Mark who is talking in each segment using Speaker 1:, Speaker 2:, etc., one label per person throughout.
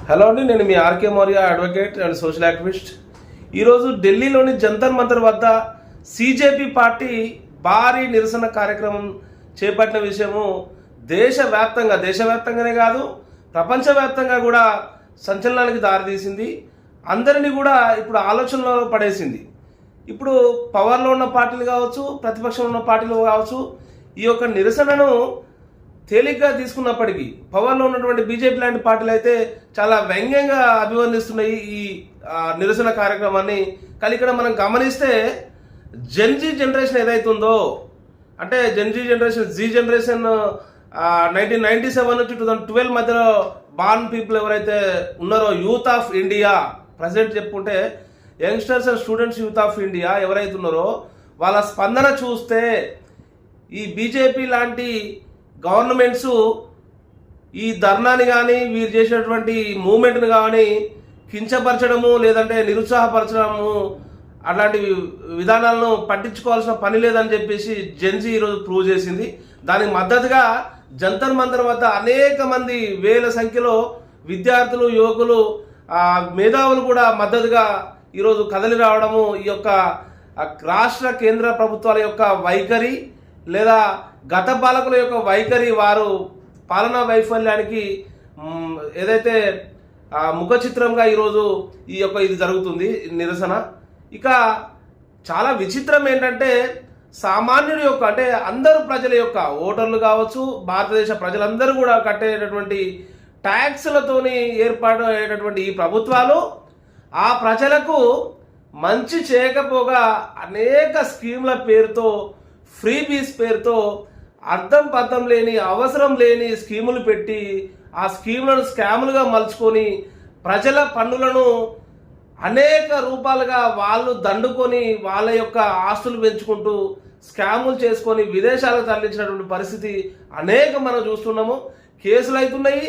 Speaker 1: Hello అండి, నేను మీ RK Maurya, advocate and social activist. ఈరోజు ఢిల్లీలోని జంతర్ మంతర్ వద్ద సిజేపీ పార్టీ భారీ నిరసన కార్యక్రమం చేపట్టిన విషయము దేశవ్యాప్తంగానే కాదు ప్రపంచవ్యాప్తంగా కూడా సంచలనానికి దారితీసింది. అందరినీ కూడా ఇప్పుడు ఆలోచనలో పడేసింది. ఇప్పుడు పవర్లో ఉన్న పార్టీలు కావచ్చు, ప్రతిపక్షంలో ఉన్న పార్టీలు కావచ్చు, ఈ యొక్క నిరసనను తేలిగ్గా తీసుకున్నప్పటికీ పవర్లో ఉన్నటువంటి బీజేపీ లాంటి పార్టీలు అయితే చాలా వ్యంగ్యంగా అభివర్ణిస్తున్నాయి ఈ నిరసన కార్యక్రమాన్ని. కానీ ఇక్కడ మనం గమనిస్తే జెన్జీ జనరేషన్ ఏదైతుందో, అంటే జెన్జీ జనరేషన్ 1997 నుంచి 2012 మధ్యలో బార్న్ పీపుల్ ఎవరైతే ఉన్నారో, యూత్ ఆఫ్ ఇండియా ప్రెసిడెంట్ చెప్పుకుంటే youngsters and students youth of India ఎవరైతే ఉన్నారో వాళ్ళ స్పందన చూస్తే ఈ బీజేపీ లాంటి గవర్నమెంట్స్ ఈ ధర్నాని కానీ వీరు చేసినటువంటి మూవ్మెంట్ని కానీ కించపరచడము లేదంటే నిరుత్సాహపరచడము అట్లాంటి విధానాలను పట్టించుకోవాల్సిన పని లేదని చెప్పేసి జెన్జీ ఈరోజు ప్రూవ్ చేసింది. దానికి మద్దతుగా జంతర్ మంతర్ వద్ద అనేక మంది వేల సంఖ్యలో విద్యార్థులు, యువకులు, మేధావులు కూడా మద్దతుగా ఈరోజు కదలి రావడము ఈ యొక్క రాష్ట్ర కేంద్ర ప్రభుత్వాల యొక్క వైఖరి లేదా గత పాలకుల యొక్క వైఖరి, వారు పాలనా వైఫల్యానికి ఏదైతే ముఖ చిత్రంగా ఈరోజు ఇది జరుగుతుంది నిరసన. ఇక చాలా విచిత్రం ఏంటంటే సామాన్యుడి యొక్క, అంటే అందరూ ప్రజల యొక్క, ఓటర్లు కావచ్చు, భారతదేశ ప్రజలందరూ కూడా కట్టేటటువంటి ట్యాక్సులతోని ఏర్పాటు అయ్యేటటువంటి ఈ ప్రభుత్వాలు ఆ ప్రజలకు మంచి చేయకపోగా అనేక స్కీమ్ల పేరుతో, ఫ్రీబీస్ పేరుతో అర్థం పర్థం లేని, అవసరం లేని స్కీములు పెట్టి ఆ స్కీములను స్కాములుగా మలుచుకొని ప్రజల పన్నులను అనేక రూపాలుగా వాళ్ళు దండుకొని వాళ్ళ యొక్క ఆస్తులు పెంచుకుంటూ స్కాములు చేసుకొని విదేశాలకు తరలించినటువంటి పరిస్థితి అనేక మనం చూస్తున్నాము. కేసులు అవుతున్నాయి.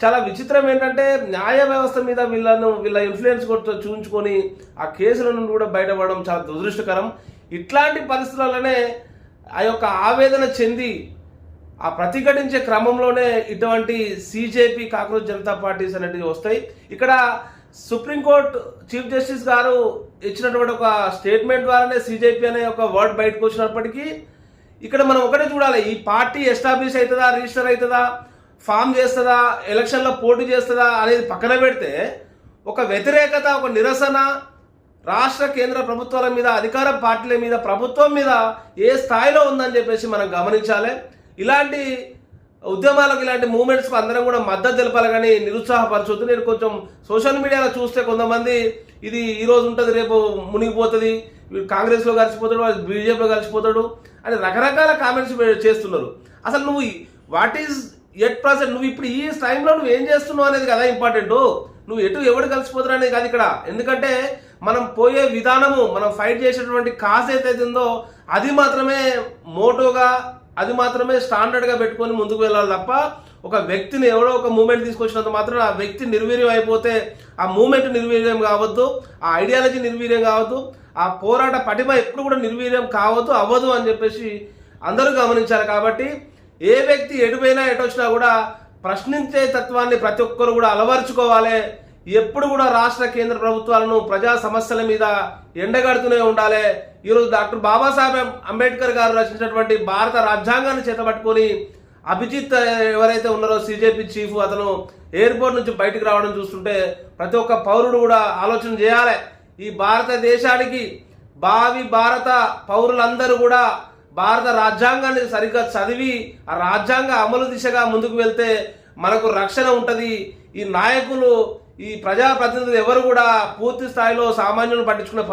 Speaker 1: చాలా విచిత్రం ఏంటంటే న్యాయ వ్యవస్థ మీద వీళ్ళ ఇన్ఫ్లుయెన్స్ కొట్టు చూపించుకొని ఆ కేసుల నుండి కూడా బయటపడడం చాలా దురదృష్టకరం. ఇట్లాంటి పరిస్థితులలోనే ఆ యొక్క ఆవేదన చెంది ఆ ప్రతిఘటించే క్రమంలోనే ఇటువంటి సిజేపీ, కాక్రోచ్ జనతా పార్టీస్ అనేటివి వస్తాయి. ఇక్కడ సుప్రీంకోర్టు చీఫ్ జస్టిస్ గారు ఇచ్చినటువంటి ఒక స్టేట్మెంట్ ద్వారానే సిజేపీ అనే ఒక వర్డ్ బయటకు వచ్చినప్పటికీ ఇక్కడ మనం ఒకటే చూడాలి, ఈ పార్టీ ఎస్టాబ్లిష్ అవుతుందా, రిజిస్టర్ అవుతుందా, ఫామ్ చేస్తుందా, ఎలక్షన్లో పోటీ చేస్తుందా అనేది పక్కన పెడితే ఒక వ్యతిరేకత, ఒక నిరసన రాష్ట్ర కేంద్ర ప్రభుత్వాల మీద, అధికార పార్టీల మీద, ప్రభుత్వం మీద ఏ స్థాయిలో ఉందని చెప్పేసి మనం గమనించాలి. ఇలాంటి ఉద్యమాలకు, ఇలాంటి మూవ్మెంట్స్కు అందరం కూడా మద్దతు తెలపాలి కానీ నిరుత్సాహపరచొద్దు. నేను కొంచెం సోషల్ మీడియాలో చూస్తే కొంతమంది ఇది ఈరోజు ఉంటుంది, రేపు మునిగిపోతుంది, కాంగ్రెస్లో కలిసిపోతాడు, బీజేపీలో కలిసిపోతాడు అని రకరకాల కామెంట్స్ చేస్తున్నారు. అసలు నువ్వు వాట్ ఈజ్ ఎట్ ప్రజెంట్, నువ్వు ఇప్పుడు ఈ టైంలో నువ్వు ఏం చేస్తున్నావు అనేది కదా ఇంపార్టెంట్. నువ్వు ఎవడు కలిసిపోతున్నా అనేది కాదు ఇక్కడ. ఎందుకంటే మనం పోయే విధానము, మనం ఫైట్ చేసేటువంటి కాజ్ ఏదైతే ఉందో అది మాత్రమే మోటోగా, అది మాత్రమే స్టాండర్డ్గా పెట్టుకొని ముందుకు వెళ్ళాలి తప్ప ఒక వ్యక్తిని ఎవడో ఒక మూమెంట్ తీసుకొచ్చినంత మాత్రం ఆ వ్యక్తి నిర్వీర్యం అయిపోతే ఆ మూమెంట్ నిర్వీర్యం కావద్దు, ఆ ఐడియాలజీ నిర్వీర్యం కావద్దు, ఆ పోరాట పటిమ ఎప్పుడు కూడా నిర్వీర్యం అవ్వదు అని చెప్పేసి అందరూ గమనించాలి. కాబట్టి ఏ వ్యక్తి ఎటుపోయినా ఎటొచ్చినా కూడా ప్రశ్నించే తత్వాన్ని ప్రతి ఒక్కరు కూడా అలవర్చుకోవాలి. ఎప్పుడు కూడా రాష్ట్ర కేంద్ర ప్రభుత్వాలను ప్రజా సమస్యల మీద ఎండగడుతూనే ఉండాలి. ఈరోజు డాక్టర్ బాబాసాహెబ్ అంబేద్కర్ గారు రచించినటువంటి భారత రాజ్యాంగాన్ని చేతపట్టుకొని అభిజిత్ ఎవరైతే ఉన్నారో సిజేపీ చీఫ్, అతను ఎయిర్పోర్ట్ నుంచి బయటకు రావడం చూస్తుంటే ప్రతి ఒక్క పౌరుడు కూడా ఆలోచన చేయాలి. ఈ భారతదేశానికి భావి భారత పౌరులందరూ కూడా భారత రాజ్యాంగాన్ని సరిగ్గా చదివి ఆ రాజ్యాంగ అమలు దిశగా ముందుకు వెళ్తే మనకు రక్షణ ఉంటుంది. ఈ నాయకులు, ఈ ప్రజాప్రతినిధులు ఎవరు కూడా పూర్తి స్థాయిలో సామాన్యులను పట్టించుకునే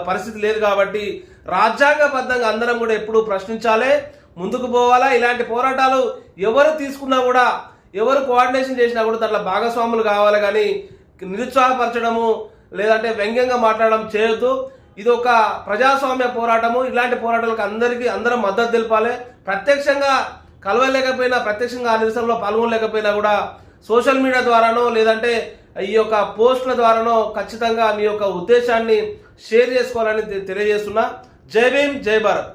Speaker 1: పరిస్థితి లేదు. కాబట్టి రాజ్యాంగబద్ధంగా అందరం కూడా ఎప్పుడూ ప్రశ్నించాలి, ముందుకు పోవాలా. ఇలాంటి పోరాటాలు ఎవరు తీసుకున్నా కూడా, ఎవరు కోఆర్డినేషన్ చేసినా కూడా దాంట్లో భాగస్వాములు కావాలి కానీ నిరుత్సాహపరచడము లేదంటే వ్యంగ్యంగా మాట్లాడడం చేయొద్దు. ఇది ఒక ప్రజాస్వామ్య పోరాటము. ఇలాంటి పోరాటాలకు అందరం మద్దతు తెలపాలి. ప్రత్యక్షంగా కలవలేకపోయినా, ప్రత్యక్షంగా ఆ నిరసనలో పాల్గొనలేకపోయినా కూడా సోషల్ మీడియా ద్వారానో లేదంటే ఈ యొక్క పోస్టుల ద్వారానో ఖచ్చితంగా మీ యొక్క ఉద్దేశాన్ని షేర్ చేసుకోవాలని తెలియజేస్తున్నా. జై భీమ్, జై భారత్.